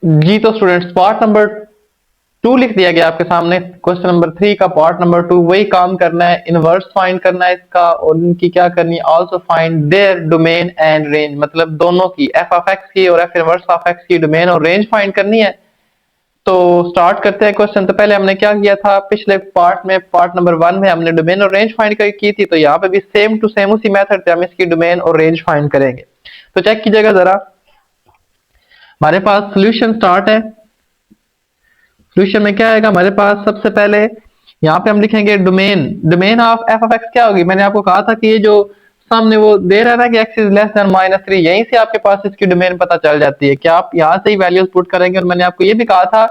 जी तो students part number 2 लिख दिया गया आपके सामने। क्वेश्चन नंबर 3 का पार्ट नंबर 2 वही काम करना है, इनवर्स फाइंड करना है इसका और इनकी क्या करनी है, also find there domain and range, मतलब दोनों की एफ ऑफ एक्स की और एफ इनवर्स ऑफ एक्स की डोमेन और रेंज फाइंड करनी है। तो स्टार्ट करते हैं क्वेश्चन। तो पहले हमने क्या किया था, पिछले पार्ट में पार्ट नंबर 1 में हमने डोमेन और रेंज फाइंड की थी, तो यहाँ पे भी सेम टू सेम उसी मेथड से हम इसकी डोमेन और रेंज फाइंड करेंगे। तो चेक कीजिएगा जरा, हमारे पास सोल्यूशन स्टार्ट है। सोल्यूशन में क्या आएगा हमारे पास, सबसे पहले यहाँ पे हम लिखेंगे domain. Domain of F of x क्या होगी, मैंने आपको कहा था कि ये जो सामने वो दे रहा था कि एक्स इज लेस देन -3, यहीं से आपके पास इसकी डोमेन पता चल जाती है कि आप यहाँ से ही वैल्यूज पुट करेंगे। और मैंने आपको ये भी कहा था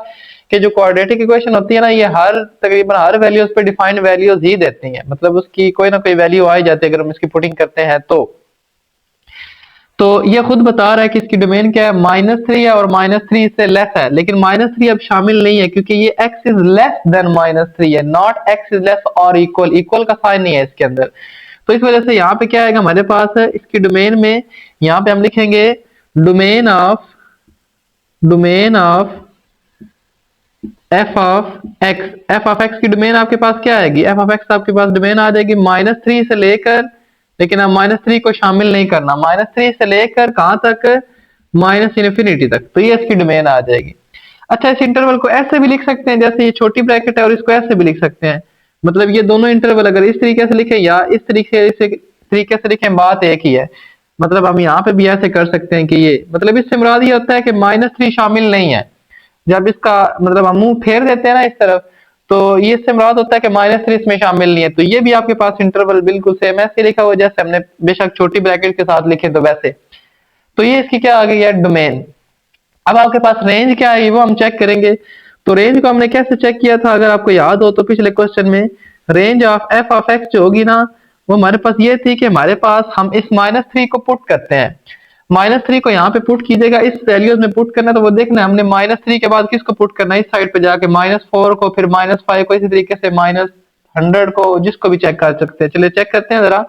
कि जो क्वाड्रेटिक इक्वेशन होती है ना, ये हर तकरीबन हर वैल्यूज पे डिफाइंड वैल्यूज ही देती हैं, मतलब उसकी कोई ना कोई वैल्यू आ ही जाती है अगर हम इसकी पुटिंग करते हैं। तो ये खुद बता रहा है कि इसकी डोमेन क्या है, -3 है और -3 से लेस है, लेकिन -3 अब शामिल नहीं है क्योंकि ये x इज लेस देन -3 है, नॉट x इज लेस और इक्वल, इक्वल का साइन नहीं है इसके अंदर। तो इस वजह से यहाँ पे क्या आएगा हमारे पास है इसकी डोमेन में, यहाँ पे हम लिखेंगे domain of F of x. F of x की डोमेन आपके पास क्या आएगी, एफ ऑफ एक्स आपके पास डोमेन आ जाएगी -3 से लेकर, लेकिन अब -3 को शामिल नहीं करना, -3 से लेकर कहां तक, -∞ तक, तो ये इसकी डोमेन आ जाएगी। अच्छा, इस इंटरवल को ऐसे भी लिख सकते हैं, जैसे ये छोटी ब्रैकेट है और इसको ऐसे भी लिख सकते हैं, मतलब ये दोनों इंटरवल अगर इस तरीके से लिखे या इस तरीके से लिखें, बात एक ही है। मतलब हम यहाँ पे भी ऐसे कर सकते हैं कि ये, मतलब इससे मुराद ये होता है कि -3 शामिल नहीं है। जब इसका मतलब हम मुंह फेर देते हैं ना इस तरफ, तो ये इससे मुराद होता है कि -3 इसमें शामिल नहीं है। तो ये भी आपके पास इंटरवल बिल्कुल सेम ऐसे लिखा हुआ जैसे हमने बेशक छोटी ब्रैकेट के साथ लिखे तो वैसे। तो ये इसकी क्या आ गई है, डोमेन। अब आपके पास रेंज क्या है वो हम चेक करेंगे। तो रेंज को हमने कैसे चेक किया था, अगर आपको याद हो तो पिछले क्वेश्चन में range of F of x जो होगी ना, वो हमारे पास ये थी कि हमारे पास हम इस -3 को पुट करते हैं, -3 को यहाँ पे पुट कीजिएगा, इस वैल्यूज में पुट करना है। तो वो देखना है हमने -3 के बाद किसको पुट करना है, इस साइड पे जाके -4 को, फिर -5 को, इसी तरीके से -100 को, जिसको भी चेक कर सकते हैं। चलिए चेक करते हैं जरा।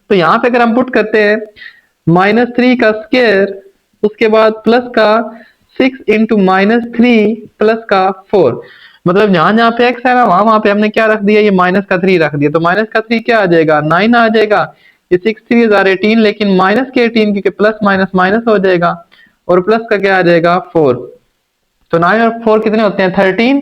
तो यहाँ पे अगर हम पुट करते हैं -3 का स्क्वायर, उसके बाद प्लस का 6 इंटू -3 प्लस का 4, मतलब जहां जहां पे x है ना, वहां वहां पे हमने क्या रख दिया, ये -3 रख दिया। तो -3 क्या आ जाएगा, 9 आ जाएगा। ये 6 3 18, लेकिन -18 क्योंकि प्लस माइनस माइनस हो जाएगा, और प्लस का क्या आ जाएगा 4। तो 9 और 4 कितने होते हैं, 13।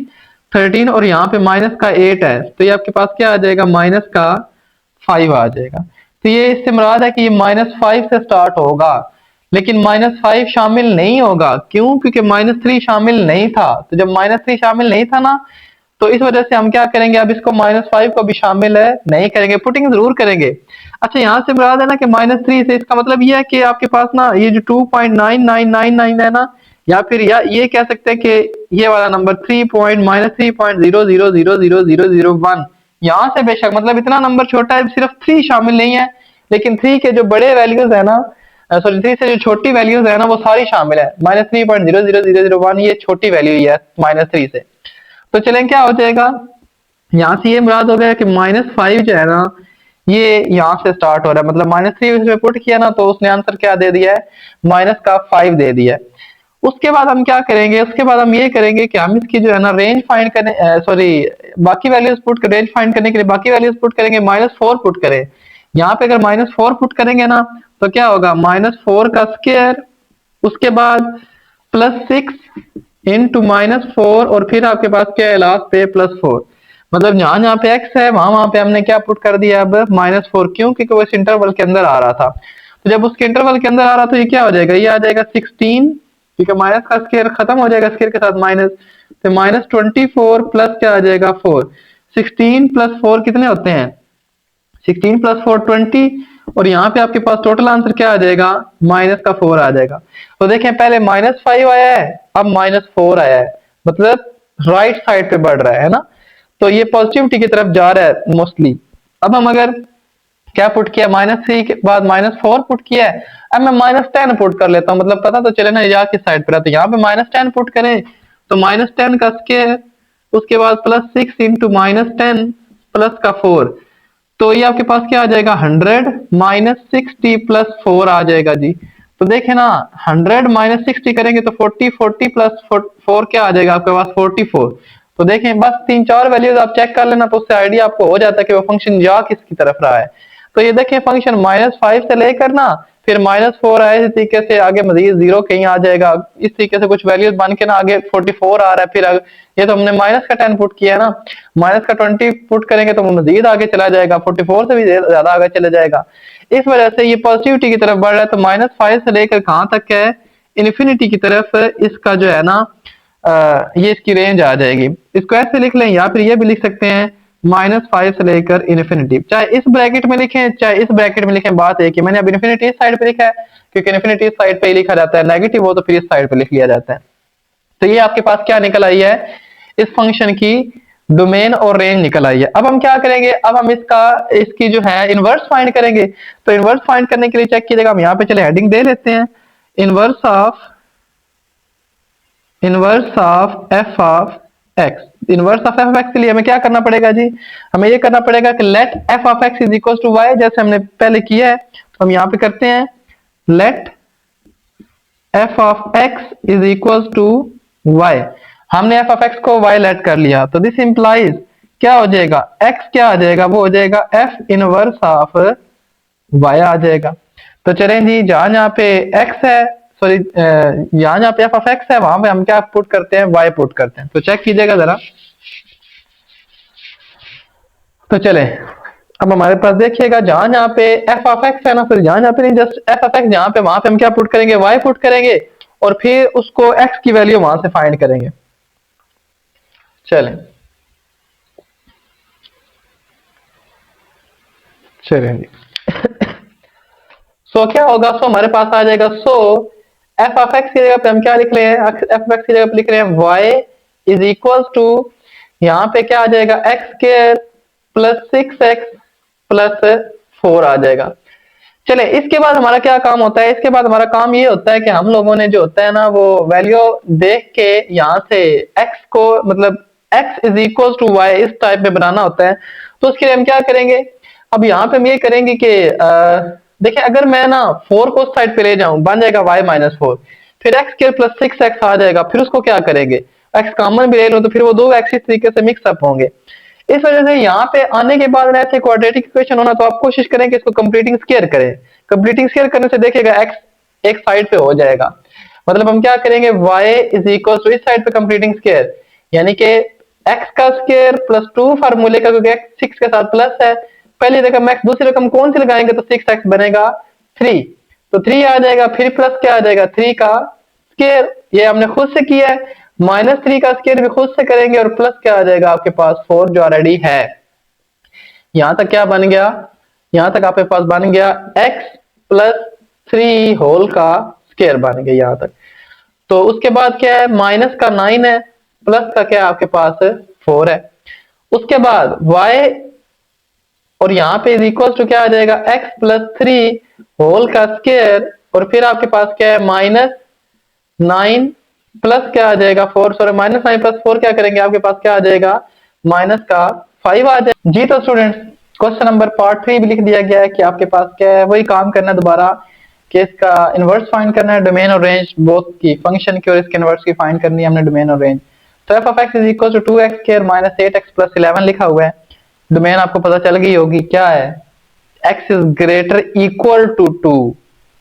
13 और यहाँ पे माइनस का 8 है, तो ये आपके पास क्या आ जाएगा, -5 आ जाएगा। तो ये इससे मुराद है कि ये -5 से स्टार्ट होगा, लेकिन -5 शामिल नहीं होगा। क्यों, क्योंकि -3 शामिल नहीं था। तो जब -3 शामिल नहीं था ना, तो इस वजह से हम क्या करेंगे, अब इसको -5 को भी शामिल है नहीं करेंगे, पुटिंग जरूर करेंगे। अच्छा, यहाँ से मुराद है ना कि -3 से, इसका मतलब ये है कि आपके पास ना ये जो 2.9999 है ना, या फिर या ये कह सकते हैं कि ये वाला नंबर 3.-3.00000001, यहाँ से बेशक मतलब इतना नंबर छोटा है, सिर्फ 3 शामिल नहीं है, लेकिन 3 के जो बड़े वैल्यूज है ना, सॉरी 3 से जो छोटी वैल्यूज है ना, वो सारी शामिल है। -3.00001 ये छोटी वैल्यू है -3 से। तो चलें क्या हो जाएगा, यहाँ से ये मुराद हो गया कि -5 जो है ना, ये यहाँ से स्टार्ट हो रहा है, मतलब -3 इसमें पुट किया ना, तो उसने आंसर क्या दे दिया है, -5 दे दिया है। उसके बाद हम क्या करेंगे, उसके बाद हम ये करेंगे कि हम इसकी जो है ना रेंज फाइंड करने, सॉरी बाकी वैल्यूज पुट कर, रेंज फाइंड करने के लिए बाकी वैल्यूज पुट करेंगे, -4 पुट करें। यहाँ पे अगर -4 पुट करेंगे ना, तो क्या होगा, -4 का स्क्वायर, उसके बाद +6 इंटू -4, और फिर आपके पास क्या है लास्ट पे +4, मतलब जहां जहां पे x है वहां वहां पे हमने क्या पुट कर दिया, अब -4। क्यों, क्योंकि वो इस इंटरवल के अंदर आ रहा था। तो जब उसके इंटरवल के अंदर आ रहा, तो ये क्या हो जाएगा, ये आ जाएगा 16, क्योंकि माइनस का स्क्वायर खत्म हो जाएगा स्क्वायर के साथ माइनस, तो -24 प्लस क्या आ जाएगा 4। 16 + 4 कितने होते हैं, 16 + 4 20, और यहाँ पे आपके पास टोटल आंसर क्या आ जाएगा, -4 आ जाएगा। तो देखें पहले -5 आया है, अब -4 आया है, मतलब राइट साइड पे बढ़ रहा है ना। तो ये पॉजिटिविटी की तरफ जा रहा है मोस्टली। अब हम अगर क्या पुट किया, -3 के बाद -4 पुट किया है, अब मैं -10 पुट कर लेता हूँ, मतलब पता तो चले ना या किस साइड पर है। तो यहाँ पे -10 पुट करें, तो -10 का स्क्वायर, उसके बाद +6 इंटू -10 प्लस का 4, तो ये आपके पास क्या आ जाएगा 100 -60 + 4 आ जाएगा जी। तो देखे ना 100 माइनस 60 करेंगे तो 40, 40 प्लस 4 क्या आ जाएगा आपके पास 44। तो देखें बस 3-4 वैल्यूज आप चेक कर लेना तो उससे आइडिया आपको हो जाता है कि वो फंक्शन जा किसकी तरफ रहा है। तो ये देखें फंक्शन -5 से लेकर ना फिर -4 आए, इस तरीके से आगे मजीद 0 कहीं आ जाएगा, इस तरीके से कुछ वैल्यूज बन के ना आगे 44 आ रहा है। फिर ये तो हमने माइनस का 10 पुट किया है ना, माइनस का 20 पुट करेंगे तो वो मजीद आगे चला जाएगा, 44 से भी ज्यादा आगे चला जाएगा। इस वजह से ये पॉजिटिविटी की तरफ बढ़ रहा है। तो -5 से लेकर कहां तक है, इन्फिनिटी की तरफ इसका जो है ना ये इसकी रेंज आ जाएगी। इसको ऐसे लिख लें या फिर ये भी लिख सकते हैं -5 से लेकर इन्फिनिटी, चाहे इस ब्रैकेट में लिखें चाहे इस ब्रैकेट में लिखें, बात एक ही। मैंने अब इन्फिनिटी इस साइड पे लिखा है क्योंकि इन्फिनिटी इस साइड पे ही लिखा जाता है, नेगेटिव हो तो फिर इस साइड पे लिख लिया जाता है। तो ये आपके पास क्या निकल आई है, इस फंक्शन की डोमेन और रेंज निकल आई है। अब हम क्या करेंगे, अब हम इसकी जो है इनवर्स फाइंड करेंगे। तो इनवर्स फाइंड करने के लिए चेक कीजिएगा, हम यहाँ पे चले हेडिंग दे लेते हैं, inverse of F of x. Inverse of F of x के लिए हमें क्या करना पड़ेगा जी, हमें ये करना पड़ेगा कि let f of x is equal to y, जैसे हमने पहले किया है। तो हम यहाँ पे करते हैं let f of x is equal to y. हमने एफ ऑफ एक्स को वाई लेट कर लिया, तो दिस इंप्लाइज क्या हो जाएगा, एक्स क्या आ जाएगा, वो हो जाएगा एफ इनवर्स ऑफ वाई आ जाएगा। तो चलें जी, जहां जहां पे एक्स है, सॉरी यहां जहां पे एफ ऑफ एक्स है वहां पे हम क्या पुट करते हैं, वाई पुट करते हैं। तो चेक कीजिएगा जरा। तो चले अब हमारे पास देखिएगा जहां जहां पे एफ ऑफ एक्स है ना, फिर जहां जहां पे नहीं, जस्ट एफ ऑफ एक्स जहां पे, वहां पे हम क्या पुट करेंगे, वाई पुट करेंगे और फिर उसको एक्स की वैल्यू वहां से फाइंड करेंगे। चलें चलें जी। सो क्या होगा, सो हमारे पास आ जाएगा, सो एफ ऑफ एक्स की जगह पे हम क्या लिख रहे हैं, एफ एक्स की जगह पे लिख रहे हैं वाई इज इक्वल टू, यहाँ पे क्या आ जाएगा x square plus 6x plus 4 आ जाएगा। चले इसके बाद हमारा क्या काम होता है, इसके बाद हमारा काम ये होता है कि हम लोगों ने जो होता है ना वो वैल्यू देख के यहाँ से x को, मतलब x is equal to y इस टाइप में बनाना होता है। तो उसके लिए हम क्या करेंगे, अब यहाँ पे हम ये करेंगे कि देखिए अगर मैं ना 4 को उस साइड पे ले जाऊं, बन जाएगा y माइनस 4, फिर x स्क्वायर प्लस 6x आ जाएगा, फिर उसको क्या करेंगे, x कॉमन भी ले लो तो फिर वो दो x इस तरीके से मिक्स अप होंगे। इस वजह से यहाँ पे आने के बाद ऐसे क्वाड्रेटिक इक्वेशन होना, तो आप कोशिश करें कि इसको कंप्लीटिंग स्क्वायर करें। कंप्लीटिंग स्क्वायर करने से देखिएगा x एक साइड पे हो जाएगा, मतलब हम क्या करेंगे y इज इक्वल टू इस साइड पे कंप्लीटिंग स्क्वायर, यानी कि x का स्क्वायर प्लस 2 फार्मूले का, क्योंकि x 6 के साथ प्लस है, पहली रकम x, दूसरी रकम कौन सी लगाएंगे तो 6x बनेगा 3, तो 3 आ जाएगा, फिर प्लस क्या आ जाएगा 3 का स्क्वायर, ये हमने खुद से किया है, -3 का स्क्वायर भी खुद से करेंगे और प्लस क्या आ जाएगा आपके पास 4 जो ऑलरेडी है। यहां तक क्या बन गया, यहां तक आपके पास बन गया x प्लस 3 होल का स्क्वायर बन गया यहां तक। तो उसके बाद क्या है, माइनस का 9 है, प्लस का क्या है आपके पास 4 है। उसके बाद y और यहाँ पे इज इक्वल टू क्या आ जाएगा x प्लस 3 होल का स्क्वायर, और फिर आपके पास क्या है -9 प्लस क्या आ जाएगा 4, सॉरी -9 प्लस 4 क्या करेंगे, आपके पास क्या आ जाएगा माइनस का 5 आ जाएगा जी। तो स्टूडेंट्स क्वेश्चन नंबर पार्ट 3 भी लिख दिया गया है कि आपके पास क्या है, वही काम करना है दोबारा कि इसका इनवर्स फाइंड करना है, डोमेन और रेंज बोथ की, फंक्शन की और इसके इनवर्स की फाइंड करनी है हमने, डोमेन और रेंज। तो f of x is equal to 2x square minus 8x plus 11 लिखा हुआ है, डोमेन आपको पता चल गई होगी क्या है, x is greater equal to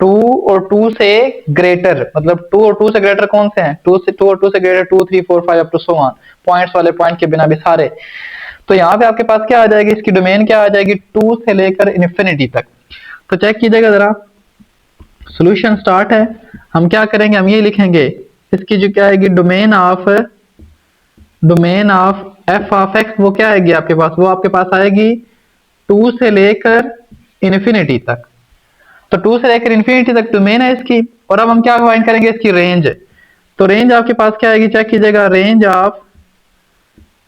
2 और 2 से ग्रेटर, मतलब 2 और 2 से ग्रेटर कौन से हैं, 2 और 2 से greater 2 3 4 5 up to so on, points वाले पॉइंट के बिना भी सारे। तो यहाँ पे आपके पास क्या आ जाएगी, इसकी डोमेन क्या आ जाएगी 2 से लेकर इन्फिनिटी तक। तो चेक कीजिएगा जरा, सॉल्यूशन स्टार्ट है, हम क्या करेंगे, हम ये लिखेंगे इसकी जो क्या आएगी domain of F of x, वो क्या आएगी आपके पास, वो आपके पास आएगी 2 से लेकर इन्फिनिटी तक। तो 2 से लेकर इन्फिनिटी तक डोमेन है इसकी, और अब हम क्या फाइंड करेंगे इसकी रेंज। तो रेंज आपके पास क्या आएगी, चेक कीजिएगा, range of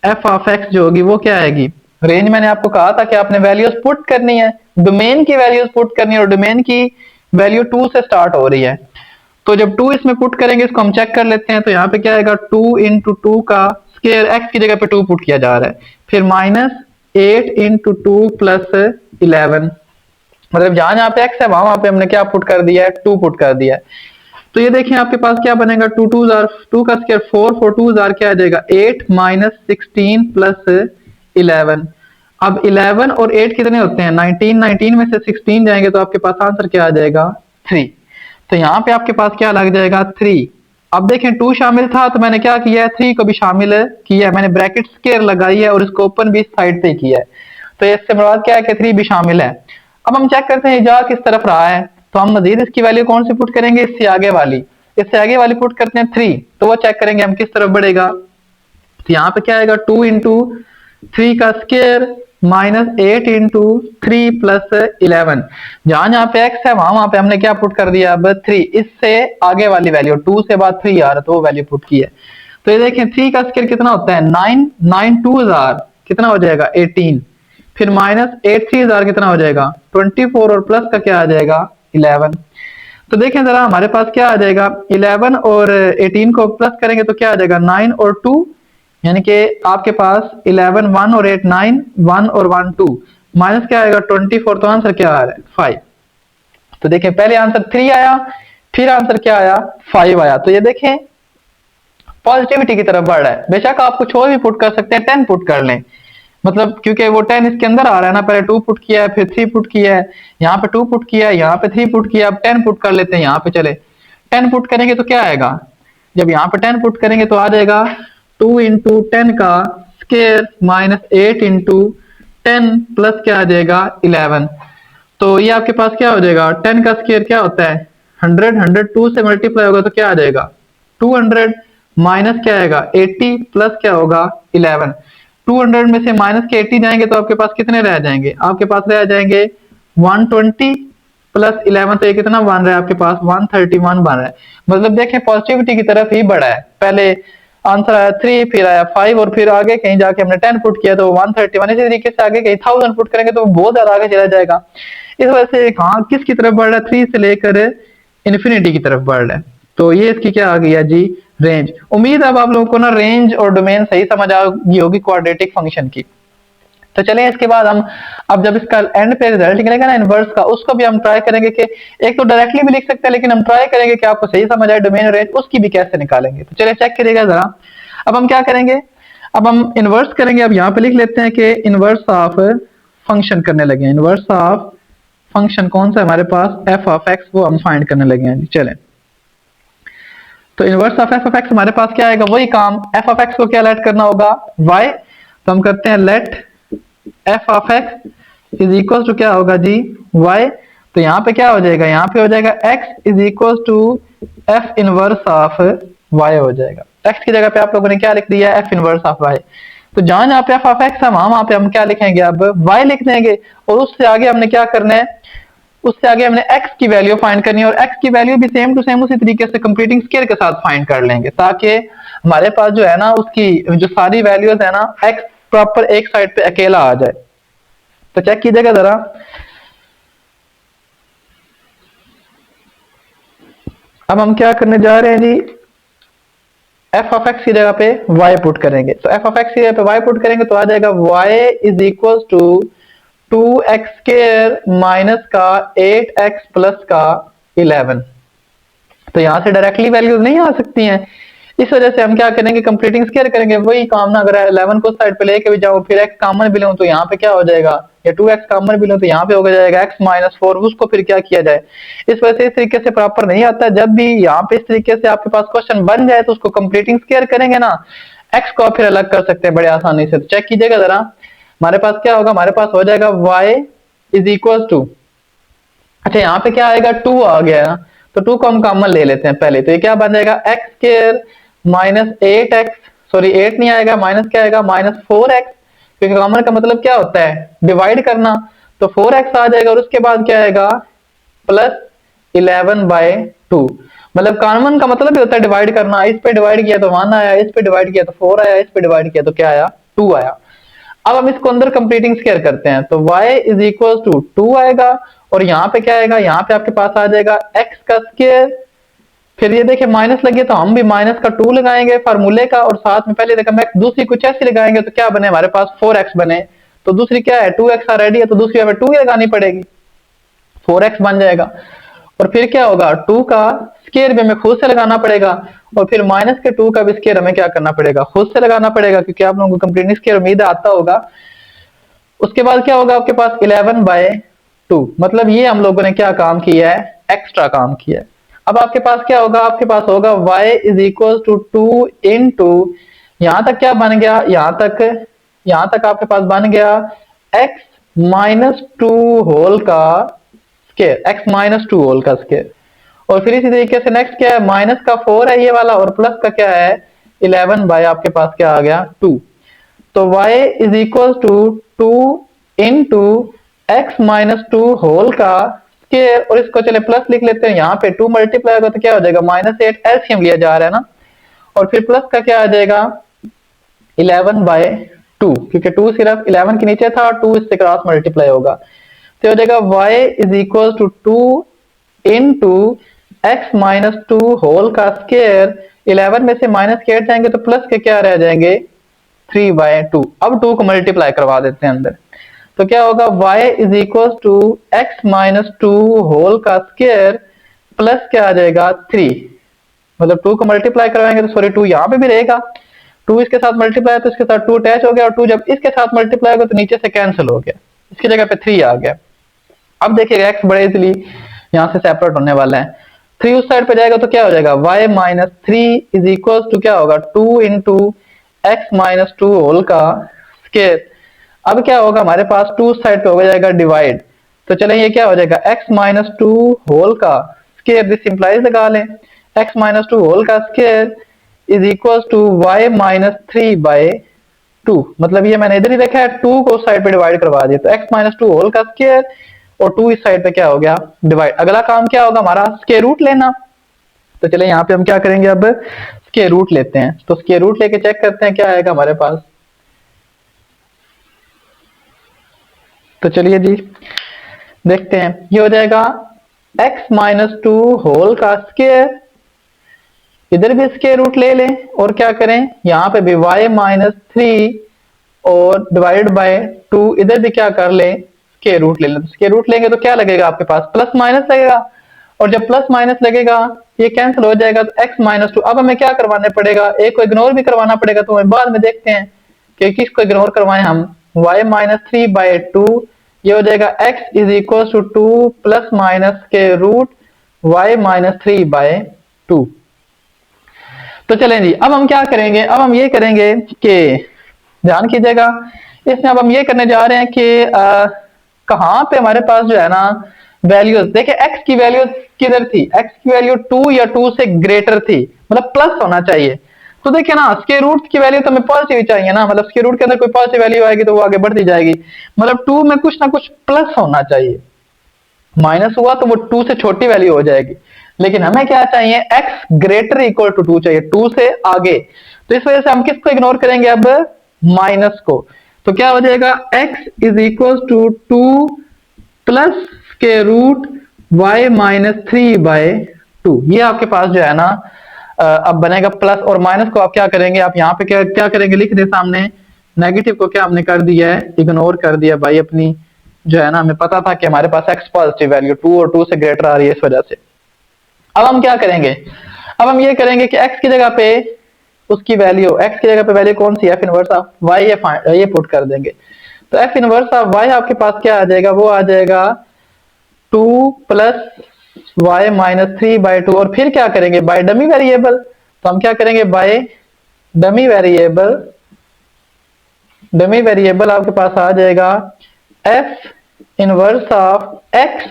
F of x जो होगी वो क्या आएगी, रेंज मैंने आपको कहा था कि आपने वैल्यूज पुट करनी है, डोमेन की वैल्यूज पुट करनी है, और डोमेन की वैल्यू 2 से स्टार्ट हो रही है। तो जब 2 इसमें पुट करेंगे, इसको हम चेक कर लेते हैं, तो यहाँ पे क्या आएगा 2 इंटू 2 का स्क्वायर, एक्स की जगह पे 2 पुट किया जा रहा है, फिर -8 इंटू 2 प्लस 11, मतलब जहां जहां पे x है वहां पे हमने क्या पुट कर दिया है, 2 पुट कर दिया है। तो ये देखिए आपके पास क्या बनेगा, 2 2 जार 2 का स्क्वायर 4 4 2 जार क्या आ जाएगा 8 माइनस 16 प्लस 11। अब 11 और 8 कितने होते हैं 19, 19 में से 16 जाएंगे तो आपके पास आंसर क्या आ जाएगा 3। तो यहाँ पे आपके पास क्या लग जाएगा 3। अब देखें 2 शामिल था तो मैंने क्या किया है 3 को भी शामिल किया है, मैंने ब्रैकेट स्क्वायर लगाई है और इसको ओपन भी साइड से किया है। तो इससे मुराद क्या है कि 3 भी शामिल है। अब हम चेक करते हैं जा किस तरफ रहा है, तो हम मजीद इसकी वैल्यू कौन सी पुट करेंगे, इससे आगे वाली, इससे आगे वाली पुट करते हैं 3, तो वो चेक करेंगे हम किस तरफ बढ़ेगा। तो यहाँ पे क्या आएगा 2 इंटू 3 का स्क्वायर माइनस 8 इंटू 3 प्लस 11। जहां जहां पे x है वहां वहां पे हमने क्या पुट कर दिया अब 3, इससे आगे वाली वैल्यू 2 से बाद 3 आ रहा तो वो वैल्यू पुट की है। तो ये देखें 3 का स्क्वायर कितना होता है 9, 9 2 हजार कितना हो जाएगा 18, फिर माइनस 8 3 हजार कितना हो जाएगा 24 और प्लस का क्या आ जाएगा 11। तो देखें जरा हमारे पास क्या आ जाएगा 11 और 18 को प्लस करेंगे तो क्या आ जाएगा 9 और 2, यानी कि आपके पास 11 1 और 8 9, 1 और 1 2, माइनस क्या आएगा 24, तो आंसर क्या आ रहा है 5। तो देखें पहले आंसर 3 आया, फिर आंसर क्या आया 5 आया। तो ये देखें पॉजिटिविटी की तरफ बढ़ रहा है। बेशक आप कुछ और भी पुट कर सकते हैं, 10 पुट कर लें, मतलब क्योंकि वो 10 इसके अंदर आ रहा है ना, पहले 2 पुट किया है फिर 3 पुट किया है, यहाँ पे 2 पुट किया है यहाँ पे 3 पुट किया, अब 10 पुट कर लेते हैं यहाँ पे। चले 10 पुट करेंगे तो क्या आएगा, जब यहाँ पे 10 पुट करेंगे तो आ जाएगा 2 इंटू 10 का स्क्वायर माइनस 8 इंटू 10 प्लस क्या आ जाएगा 11। तो ये आपके पास क्या हो जाएगा 10 का स्क्वायर क्या होता है 100, 100 2 से मल्टीप्लाई होगा तो क्या आ जाएगा 200, माइनस क्या आएगा 80 प्लस क्या होगा 11। 200 में से माइनस के 80 जाएंगे तो आपके पास कितने रह जाएंगे, आपके पास रह जाएंगे 120 प्लस 11, तो ये कितना बन रहा है आपके पास 131 बन रहा है। मतलब देखें पॉजिटिविटी की तरफ ही बढ़ा है, पहले आंसर आया 3 फिर आया 5 और फिर आगे कहीं जाके हमने 10 पुट किया तो 131, इसी तरीके से आगे कहीं 1000 पुट करेंगे तो बहुत ज्यादा आगे चला जाएगा। इस वजह से हाँ किसकी तरफ बढ़ रहा है 3 से लेकर इन्फिनिटी की तरफ बढ़ रहा है। तो ये इसकी क्या आ गया जी रेंज। उम्मीद है अब आप लोगों को ना रेंज और डोमेन सही समझ आ गई होगी क्वाड्रेटिक फंक्शन की। तो चलिए इसके बाद हम अब जब इसका एंड पे रिजल्ट निकलेगा ना इनवर्स का, उसको भी हम ट्राई करेंगे कि एक तो डायरेक्टली भी लिख सकते हैं लेकिन हम ट्राई करेंगे कि आपको सही समझ आए डोमेन और रेंज उसकी भी कैसे निकालेंगे। तो चलिए चेक करिएगा जरा। अब हम क्या करेंगे, अब हम इनवर्स करेंगे। अब यहाँ पे लिख लेते हैं कि इनवर्स ऑफ फंक्शन करने लगे। इनवर्स ऑफ फंक्शन कौन सा है हमारे पास एफ ऑफ एक्स, वो हम फाइंड करने लगे हैं जी। चलें तो inverse of F of x हमारे पास क्या आएगा, वही काम एफ ऑफ एक्स को क्या लेट करना होगा वाई। तो हम करते हैं let f of x is equal to क्या होगा जी वाई। तो यहाँ पे क्या हो जाएगा, यहाँ पे हो जाएगा x is equal to f inverse of y हो जाएगा। एक्स की जगह पे आप लोगों ने क्या लिख दिया एफ इनवर्स ऑफ वाई। तो जहां जहां पे एफ ऑफ एक्स है वहां पे हम क्या लिखेंगे अब वाई लिख देंगे, और उससे आगे हमने क्या करना है, उससे आगे हमने x की वैल्यू फाइंड करनी है और x की वैल्यू भी सेम टू सेम उसी तरीके से कंप्लीटिंग स्क्वायर के साथ फाइंड कर लेंगे, ताकि हमारे पास जो है ना उसकी जो सारी वैल्यूज है ना x प्रॉपर एक साइड पे अकेला आ जाए। तो चेक कीजिएगा जरा। अब हम क्या करने जा रहे हैं जी, एफ ऑफ एक्स की जगह पे y पुट करेंगे। तो एफ ऑफ एक्स की जगह पे y पुट करेंगे तो आ जाएगा y is equal to 2x square minus का 8x प्लस का 11। तो यहां से डायरेक्टली वैल्यूज नहीं आ सकती हैं, इस वजह से हम क्या करेंगे कंप्लीटिंग स्क्वायर करेंगे। वही काम ना, अगर 11 को साइड पे लेके भी जाऊं फिर x कॉमन भी लूं तो यहाँ पे क्या हो जाएगा, या 2x कॉमन भी लूं तो यहाँ पे हो जाएगा x माइनस 4, उसको फिर क्या किया जाए। इस वजह से इस तरीके से प्रॉपर नहीं आता। जब भी यहाँ पे इस तरीके से आपके पास क्वेश्चन बन जाए तो उसको कंप्लीटिंग स्क्वायर करेंगे ना, x को फिर अलग कर सकते हैं बड़े आसानी से। तो चेक कीजिएगा जरा, हमारे पास क्या होगा, हमारे पास हो जाएगा y इज इक्वल टू, अच्छा यहाँ पे क्या आएगा 2 आ गया ना, तो 2 को हम कॉमन ले लेते हैं पहले। तो ये क्या बन जाएगा x square minus 8x, sorry 8 नहीं आएगा, माइनस क्या आएगा माइनस 4x, क्योंकि कॉमन का मतलब क्या होता है डिवाइड करना। तो 4x आ जाएगा और उसके बाद क्या आएगा प्लस 11/2। मतलब कॉमन का मतलब ही होता है डिवाइड करना। इस पे डिवाइड किया तो 1 आया, इस पे डिवाइड किया तो 4 आया, इस पे डिवाइड किया तो क्या आया 2 आया। अब हम इसको अंदर कंप्लीटिंग स्क्वायर करते हैं तो y इज इक्वल टू 2 आएगा, और यहाँ पे क्या आएगा, यहाँ पे आपके पास आ जाएगा x का स्क्वायर। फिर ये देखिए माइनस लगे तो हम भी माइनस का 2 लगाएंगे फार्मूले का, और साथ में पहले देखा मैं दूसरी कुछ ऐसी लगाएंगे तो क्या बने हमारे पास 4x बने। तो दूसरी क्या है 2x ऑलरेडी है तो दूसरी हमें 2 लगानी पड़ेगी। 4x बन जाएगा। और फिर क्या होगा, 2 का स्केयर भी हमें खुद से लगाना पड़ेगा, और फिर माइनस के 2 का भी स्केयर हमें क्या करना पड़ेगा, खुद से लगाना पड़ेगा, क्योंकि आप लोगों को कंप्लीटनेस स्केयर उम्मीद आता होगा। उसके बाद क्या होगा आपके पास 11/2, मतलब ये हम लोगों ने क्या काम किया है, एक्स्ट्रा काम किया है। अब आपके पास क्या होगा, आपके पास होगा y is equal to 2 into, यहां तक क्या बन गया, यहां तक आपके पास बन गया x-2 होल का स्केयर, x-2 होल का स्केयर। और फिर इसी तरीके से नेक्स्ट क्या है, माइनस का 4 है ये वाला, और प्लस का क्या है 11 बाय आपके पास क्या आ गया 2। तो y is equal to 2 into x-2 whole का स्केयर, और इसको चले प्लस लिख लेते हैं, यहाँ पे 2 मल्टीप्लाई होगा तो क्या हो जाएगा -8, एलसीएम लिया जा रहा है ना, और फिर प्लस का क्या आ जाएगा 11/2, क्योंकि 2 सिर्फ 11 के नीचे था और 2 इससे क्रॉस मल्टीप्लाई होगा, तो हो जाएगा y is equal to 2 into x-2 whole का स्केयर। 11 में से माइनस के 8 जाएंगे तो प्लस के क्या रह जाएंगे 3/2। अब 2 को मल्टीप्लाई करवा देते हैं अंदर, तो क्या होगा y is equal to x-2 whole का स्केयर प्लस क्या आ जाएगा 3, मतलब 2 को मल्टीप्लाई करवाएंगे तो सॉरी 2 यहाँ पे भी रहेगा, 2 इसके साथ मल्टीप्लाई तो इसके साथ 2 अटैच हो गया, और 2 जब इसके साथ मल्टीप्लाई होगा तो नीचे से कैंसिल हो गया, इसकी जगह पे 3 आ गया। अब देखिएगा x बड़े इजीली यहाँ से सेपरेट होने वाला है, 3 उस साइड पे जाएगा तो क्या हो जाएगा y-3 इज इक्वल टू क्या होगा 2 इंटू x-2 होल का स्केयर। अब क्या होगा हमारे पास 2 साइड पे हो जाएगा डिवाइड, तो चलें ये क्या हो जाएगा x-2 होल का स्केयर, दिस इंप्लाइज लगा लें x-2 होल का square is equal to y-3/2, मतलब ये मैंने इधर ही देखा है 2 को उस साइड पे डिवाइड करवा दिया, तो x-2 होल का स्केयर और 2 इस साइड पे क्या हो गया डिवाइड। अगला काम क्या होगा हमारा स्क्वायर रूट लेना, तो चले यहाँ पे हम क्या करेंगे अब स्क्वायर रूट लेते हैं, तो स्क्वायर रूट लेके चेक करते हैं क्या आएगा हमारे पास। तो चलिए जी देखते हैं, ये हो जाएगा x-2 होल का स्क्वायर, इधर भी स्क्वायर रूट ले लें और क्या करें यहाँ पे भी y-3 और डिवाइड बाय 2, इधर भी क्या कर लें स्क्वायर रूट ले लें, तो स्क्वायर रूट लेंगे तो क्या लगेगा आपके पास प्लस माइनस लगेगा, और जब प्लस माइनस लगेगा ये कैंसिल हो जाएगा, तो x-2 अब हमें क्या करवाने पड़ेगा, एक को इग्नोर भी करवाना पड़ेगा, तो हम बाद में देखते हैं कि किसको इग्नोर करवाएं हम, y-3/2, ये हो जाएगा x is equal to 2 plus minus के रूट y-3/2। तो चलें जी अब हम क्या करेंगे, अब हम ये करेंगे कि ध्यान कीजिएगा इसमें, अब हम ये करने जा रहे हैं कि कहां पे हमारे पास जो है ना वैल्यूज, देखिए x की वैल्यू किधर थी, x की वैल्यू 2 या 2 से ग्रेटर थी, मतलब प्लस होना चाहिए, तो देखिए ना स्क्वायर रूट की वैल्यू तो हमें पॉजिटिव चाहिए ना, मतलब स्क्वायर रूट के अंदर कोई पॉजिटिव वैल्यू आएगी तो वो आगे बढ़ती जाएगी, मतलब 2 में कुछ ना कुछ प्लस होना चाहिए, माइनस हुआ तो वो 2 से छोटी वैल्यू हो जाएगी, लेकिन हमें क्या चाहिए x ग्रेटर इक्वल टू 2 चाहिए, 2 से आगे, तो इस वजह से हम किसको इग्नोर करेंगे अब माइनस को, तो क्या हो जाएगा x is equal to 2 plus के रूट y-3/2, ये आपके पास जो है ना अब बनेगा प्लस, और माइनस को आप क्या करेंगे, आप यहाँ पे क्या करेंगे लिख दे सामने, नेगेटिव को क्या हमने कर दिया है इग्नोर कर दिया भाई, अपनी जो है ना हमें पता था कि हमारे पास x पॉजिटिव वैल्यू 2 और 2 से ग्रेटर आ रही है इस वजह से। अब हम क्या करेंगे, अब हम ये करेंगे कि x की जगह पे उसकी वैल्यू, x की जगह पे वैल्यू कौन सी है, f इनवर्स ऑफ y, ये पुट कर देंगे, तो f इनवर्स ऑफ y आपके पास क्या आ जाएगा, वो आ जाएगा 2 प्लस y-3/2, और फिर क्या करेंगे बाय डमी वेरिएबल, तो हम क्या करेंगे बाय डमी वेरिएबल आपके पास आ जाएगा f inverse of x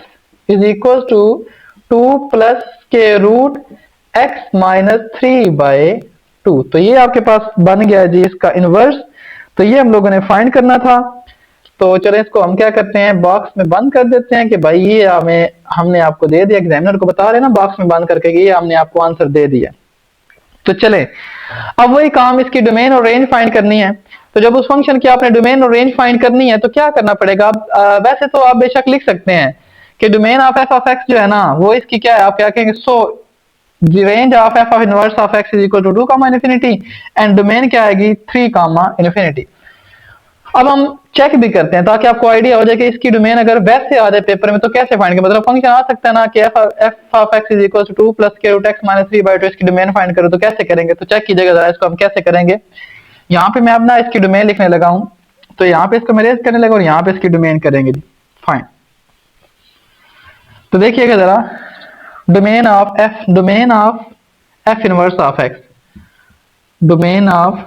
is equal to 2 plus के रूट x-3/2, तो ये आपके पास बन गया जी इसका इनवर्स, तो ये हम लोगों ने फाइंड करना था, तो चलें इसको हम क्या करते हैं बॉक्स में बंद कर देते हैं कि भाई ये हमने आपको दे दिया, एग्जामिनर को बता रहे ना बॉक्स में बंद करके ये हमने आपको आंसर दे दिया। तो चले अब वही काम, इसकी डोमेन और रेंज फाइंड करनी है, तो जब उस फंक्शन की आपने डोमेन और रेंज फाइंड करनी है तो क्या करना पड़ेगा, वैसे तो आप बेशक लिख सकते हैं कि domain of F of x जो है ना वो इसकी क्या है, आप क्या कहेंगे, so the range of F of inverse of x is equal to 2, infinity, and domain क्या आएगी 3, इन्फिनिटी। अब हम चेक भी करते हैं ताकि आपको आइडिया हो जाए कि इसकी डोमेन अगर वैसे आ जाए पेपर में तो कैसे फाइंड करें। मतलब फंक्शन आ सकता है ना कि F of x is equal to 2 plus के रूट एक्स माइनस 3/2 इसकी डोमेन फाइंड करो तो कैसे करेंगे। तो चेक कीजिएगा जरा इसको हम कैसे करेंगे। यहाँ पे मैं अपना इसकी डोमेन लिखने लगा हूँ, तो यहाँ पे इसको मैं रेज करने लगा और यहाँ पे इसकी डोमेन करेंगे जी फाइन। तो देखिएगा जरा domain of F inverse of x, domain of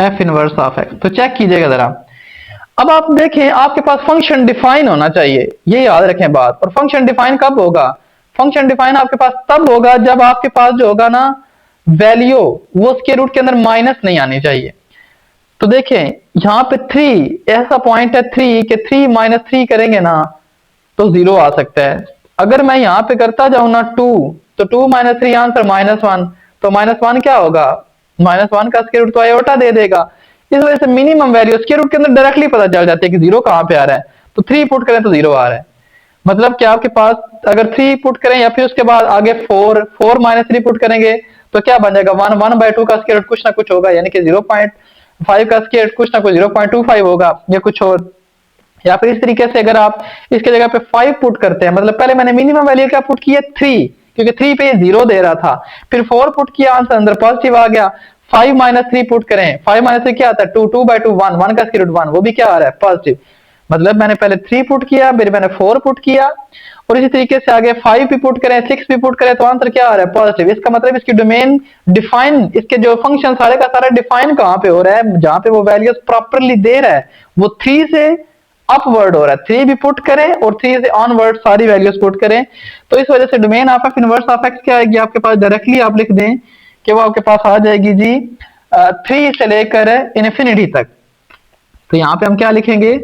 F inverse of x. तो चेक कीजिएगा जरा। अब आप देखें आपके पास फंक्शन डिफाइन होना चाहिए, ये याद रखें बात। और फंक्शन डिफाइन कब होगा? फंक्शन डिफाइन आपके पास तब होगा जब आपके पास जो होगा ना वैल्यू वो स्क्वायर रूट के अंदर माइनस नहीं आनी चाहिए। तो देखें यहाँ पे 3 ऐसा पॉइंट है 3 के 3 माइनस 3 करेंगे ना तो 0 आ सकता है। अगर मैं यहाँ पे करता जाऊं ना 2 तो 2 माइनस 3 आंसर -1, तो -1 क्या होगा? -1 का स्क्वायर रूट तो आयोटा दे देगा। इस वजह से मिनिमम वैल्यू स्क्वायर रूट के अंदर डायरेक्टली पता चल जाती है कि 0 कहां पे आ रहा है। तो 3 पुट करें तो 0 आ रहा है। मतलब कि आपके पास अगर 3 पुट करें या फिर उसके बाद आगे 4 माइनस 3 पुट करेंगे तो क्या बन जाएगा 1/2 का स्क्वायर रूट कुछ ना कुछ होगा, यानी कि 0.5 का स्क्वायर रूट कुछ ना कुछ 0.25 होगा या कुछ और। या फिर इस तरीके से अगर आप इसके जगह पे 5 पुट करते हैं, मतलब पहले मैंने मिनिमम वैल्यू क्या पुट की है 3, क्योंकि 3 पे 0 दे रहा था, फिर 4 पुट किया आंसर अंदर पॉजिटिव आ गया। 5 माइनस 3 पुट करें, 5 माइनस 3 क्या आता है 2/2 1 का स्क्वायर रूट 1, वो भी क्या आ रहा है पॉजिटिव। मतलब मैंने पहले 3 पुट किया, फिर मैंने 4 पुट किया और इसी तरीके से आगे 5 भी पुट करें 6 भी पुट करें तो आंसर क्या आ रहा है पॉजिटिव। इसका मतलब इसकी डोमेन डिफाइन, इसके जो फंक्शन सारे का सारा डिफाइन कहां पे हो रहा है, जहां पे वो वैल्यूज प्रॉपर्ली दे रहा है वो 3 से अपवर्ड हो रहा है। 3 भी पुट करें और 3 से ऑनवर्ड सारी वैल्यूज पुट करें। तो इस वजह से domain of F inverse of x क्या आएगी आपके पास, डायरेक्टली आप लिख दें कि वो आपके पास आ जाएगी जी 3 से लेकर इन्फिनिटी तक। तो यहाँ पे हम क्या लिखेंगे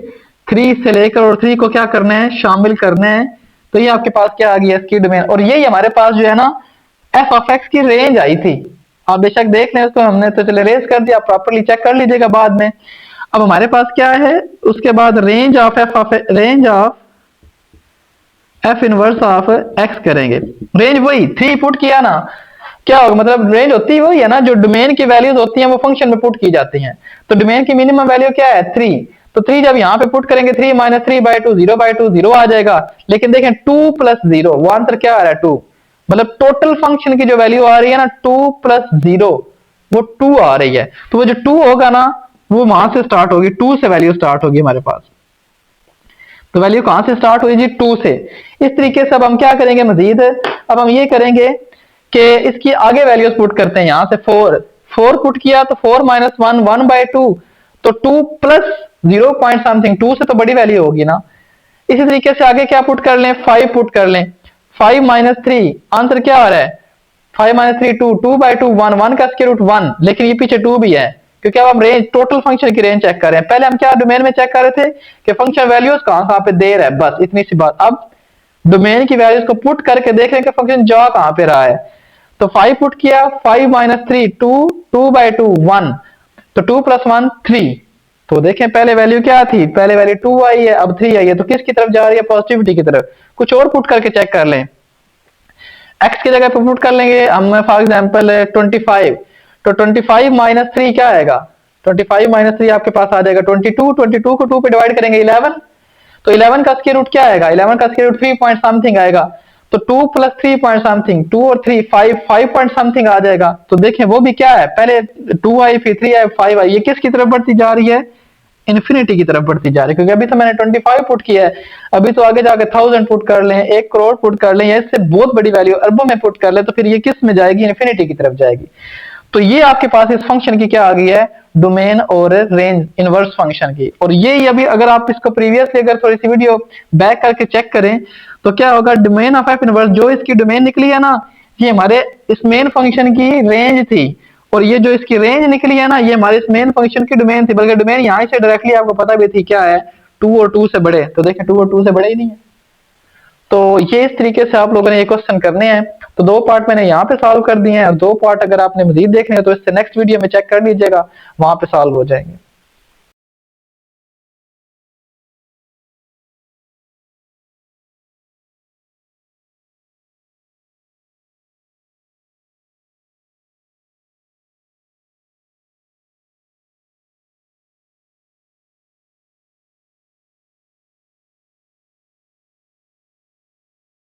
3 से लेकर और 3 को क्या करना है शामिल करना है। तो ये आपके पास क्या आ गई इसकी डोमेन। और यही हमारे पास जो है ना एफ ऑफ एक्स की रेंज आई थी। आप बेशक देख लें उसको, हमने तो चले रेज कर दिया, प्रॉपर्ली चेक कर लीजिएगा बाद में। अब हमारे पास क्या है उसके बाद range of F inverse of x करेंगे। रेंज वही 3 पुट किया ना, क्या होगा मतलब रेंज होती है वही है ना, जो डोमेन की वैल्यूज होती हैं वो फंक्शन में पुट की जाती हैं। तो डोमेन की मिनिमम वैल्यू क्या है 3, तो 3 जब यहाँ पे पुट करेंगे 3 माइनस 3/2 0/2 0 आ जाएगा। लेकिन देखें 2 + 0 वो आंसर क्या आ रहा है 2, मतलब टोटल फंक्शन की जो वैल्यू आ रही है ना 2 + 0 वो 2 आ रही है। तो वो जो 2 होगा ना वो वहां से स्टार्ट होगी, 2 से वैल्यू स्टार्ट होगी हमारे पास। तो वैल्यू कहां से स्टार्ट हुई जी 2 से। इस तरीके से अब हम क्या करेंगे मजीद, अब हम ये करेंगे कि इसकी आगे वैल्यूज पुट करते हैं। यहां से 4 पुट किया तो 4 - 1 1/2, तो 2 + 0 पॉइंट समथिंग, 2 से तो बड़ी वैल्यू होगी ना। इसी तरीके से आगे क्या पुट कर लें 5 पुट कर लें, 5 - 3 आंसर क्या आ रहा है 5 - 3 2, 2/2 1 का स्क्वायर रूट 1, लेकिन ये पीछे 2 भी है क्योंकि अब हम रेंज टोटल फंक्शन की रेंज चेक कर रहे हैं। पहले हम क्या डोमेन में चेक कर रहे थे कि फंक्शन वैल्यूज कहां पे दे रहा है, बस इतनी सी बात। अब डोमेन की वैल्यूज को पुट करके देख रहे हैं कि फंक्शन जा कहां पे रहा है। तो 5 पुट किया 5 - 3 2, 2/2 1, तो 2 + 1 3। तो देखें पहले वैल्यू क्या थी, पहले वैल्यू 2 आई है अब 3 आई है, तो किसकी तरफ जा रही है पॉजिटिविटी की तरफ। कुछ और पुट करके चेक कर लें, एक्स की जगह पे पुट कर लेंगे हम फॉर एग्जांपल 25, तो 25 - 3 क्या आएगा 25 - 3 आपके पास आ जाएगा 22, 22 को 2 पे डिवाइड करेंगे 11, तो 11 का स्क्वायर रूट क्या आएगा 11 का स्क्वायर रूट 3 पॉइंट समथिंग आएगा। तो 2 + 3 पॉइंट समथिंग 2 और 3 5 पॉइंट समथिंग आ जाएगा। तो देखें वो भी क्या है पहले 2 आई फिर 3 आई 5 आई, ये किसकी तरफ बढ़ती जा रही है इन्फिनिटी की तरफ बढ़ती जा रही है। क्योंकि अभी तो मैंने 25 पुट किया है, अभी तो आगे जाके 1000 पुट कर लें 1 करोड़ पुट कर लें या इससे बहुत बड़ी वैल्यू अरबों में पुट कर लें तो फिर ये किस में जाएगी इन्फिनिटी की तरफ जाएगी। तो ये आपके पास इस फंक्शन की क्या आ गई है डोमेन और रेंज इनवर्स फंक्शन की। और ये अभी अगर आप इसको प्रीवियसली अगर थोड़ी सी वीडियो बैक करके चेक करें तो क्या होगा डोमेन ऑफ एफ इनवर्स जो इसकी डोमेन निकली है ना ये हमारे इस मेन फंक्शन की रेंज थी, और ये जो इसकी रेंज निकली है ना ये हमारे इस मेन फंक्शन की डोमेन थी। बल्कि डोमेन यहाँ से डायरेक्टली आपको पता भी थी क्या है 2 और 2 से बड़े, तो देखें 2 और 2 से बड़े ही नहीं है। तो ये इस तरीके से आप लोगों ने ये क्वेश्चन करने हैं। तो 2 पार्ट मैंने यहाँ पे सॉल्व कर दिए हैं और 2 पार्ट अगर आपने मजीद देखने हैं तो इससे नेक्स्ट वीडियो में चेक कर लीजिएगा, वहां पे सॉल्व हो जाएंगे।